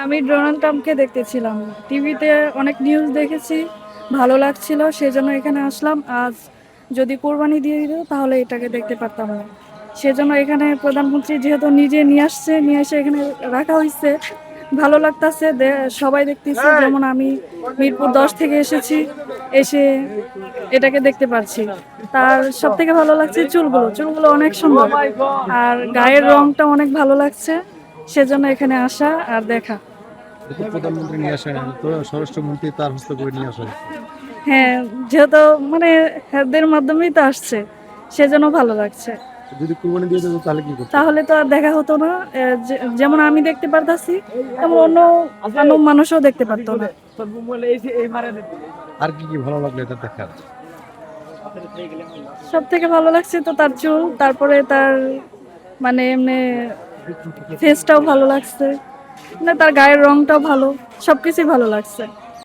আমি ডোনাল্ড ট্রাম্পকে দেখতেছিলাম। টিভিতে অনেক নিউজ দেখেছি, ভালো লাগছিল, সেজন্য এখানে আসলাম। আজ যদি কোরবানি দিয়ে দিত তাহলে এটাকে দেখতে পারতাম না। সেজন্য এখানে প্রধানমন্ত্রী যেহেতু নিজে নিয়ে আসছে, নিয়ে এসে এখানে রাখা হয়েছে, ভালো লাগতাছে। সবাই দেখতেছে, যেমন আমি মিরপুর 10 থেকে এসেছি, এসে এটাকে দেখতে পাচ্ছি। তার সব থেকে ভালো লাগছে চুলগুলো, চুলগুলো অনেক সুন্দর, আর গায়ের রংটা অনেক ভালো লাগছে। সেজন্য এখানে আসা আর দেখা। যেহেতু প্রধানমন্ত্রী নিয়ে আসেন, তো স্বরাষ্ট্রমন্ত্রী তার হস্তে করে নিয়ে আসা হয়েছে। হ্যাঁ, যেহেতু মানে হাতের মাধ্যমেই তো আসছে, সেজন্য ভালো লাগছে। যদি কুরবানি দিয়ে দিত তাহলে কি করতেন? তাহলে তো আর দেখা হতো না। যেমন আমি দেখতে পারতাছি, তেমন অন্য অন্য মানুষও দেখতে পারতো না। আর কি কি ভালো লাগলো এটা দেখার? সব থেকে ভালো লাগছে তো তার চুল, তারপরে তার মানে এমনি ফেসটাও ভালো লাগছে, মানে তার গায়ের রংটাও ভালো, সবকিছুই ভালো লাগছে।